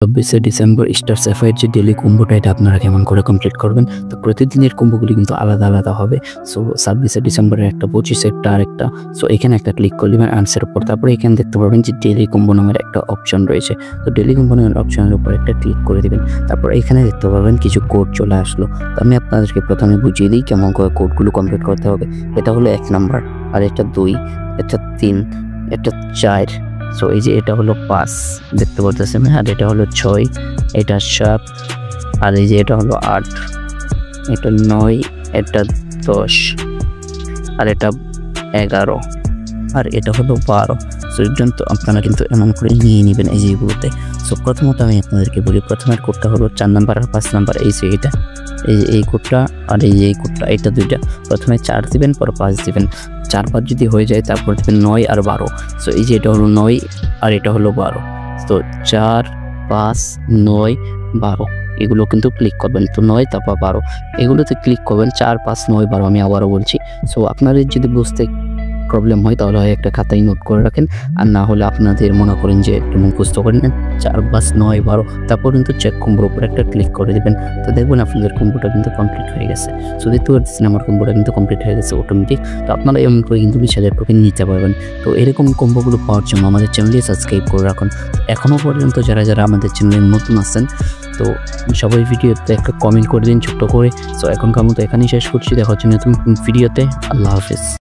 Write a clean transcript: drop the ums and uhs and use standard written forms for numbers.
24 December star sapphire যে daily কম্বোটা এটা আপনারা কেমন করে কমপ্লিট করবেন। তো প্রতিদিনের কম্বোগুলি কিন্তু আলাদা আলাদা হবে। সো 26 ডিসেম্বরের একটা, 25 একটা আরেকটা। সো এখানে একটা ক্লিক করে দিবেন আনসার উপর। তারপরে এখানে দেখতে পারবেন যে ডেইলি কম্বো নামের একটা অপশন রয়েছে। তো ডেইলি কম্বো নামের অপশনের উপর একটা ক্লিক করে দিবেন। তারপর এখানে দেখতে পারবেন কিছু কোড চলে আসলো। তো আমি আপনাদেরকে প্রথমে বুঝিয়ে দিই কেমন করে কোডগুলো কমপ্লিট করতে হবে। এটা হলো 1 নাম্বার, আর এটা 2, এটা 3, এটা 4। সো এই যে এটা হলো 5 দেখতে পাচ্ছেন, আর এটা হলো 6, এটা 7, আর এই যে এটা হলো 8, এটা 9, এটা 10, আর এটা 11, আর এটা হলো 12। সো তো আপনারা কিন্তু এমন করে নিয়ে নেবেন এই যেগুলোতে। সো প্রথমত আমি আপনাদেরকে বলি, প্রথমের কোডটা হলো 4 নাম্বার আর 5 নাম্বার। এই যে এটা, এই কোডটা আর এই কোডটা, এটা দুইটা। প্রথমে 4 দিবেন, পর 5 দিবেন। 4-5 যদি হয়ে যায় তারপর দিবেন 9 আর 12। সো এই যে এটা হলো 9 আর এটা হলো 12। তো 4, 5, 9, 12 এগুলো কিন্তু ক্লিক করবেন। তো 9 তারপর 12 এগুলোতে ক্লিক করবেন। 4, 5, 9, 12 আমি আবারও বলছি। সো আপনাদের যদি বুঝতে প্রবলেম হয় তাহলে হয় একটা খাতায় নোট করে রাখেন, আর না হলে আপনাদের মনে করেন যে একটু মুখস্থ করে নেন। 4, 5, 9, 12 তারপর কিন্তু চেক কম্বোর উপর একটা ক্লিক করে দেবেন। তো দেখবেন আপনাদের কম্বোটা কিন্তু কমপ্লিট হয়ে গেছে। সো দেখতে পাচ্ছেন আমার কম্বোটা কিন্তু কমপ্লিট হয়ে গেছে অটোমেটিক। তো আপনারা এমন করে কিন্তু 20,000 টোকেন নিতে পারবেন। তো এরকম কম্বোগুলো পাওয়ার জন্য আমাদের চ্যানেলটি সাবস্ক্রাইব করে রাখুন। এখনও পর্যন্ত যারা আমাদের চ্যানেলে নতুন আছেন, তো সবাই ভিডিওতে একটা কমেন্ট করে দিন ছোট্ট করে। সো এখনকার মতো এখানেই শেষ করছি। দেখা হচ্ছে নতুন ভিডিওতে। আল্লাহ হাফেজ।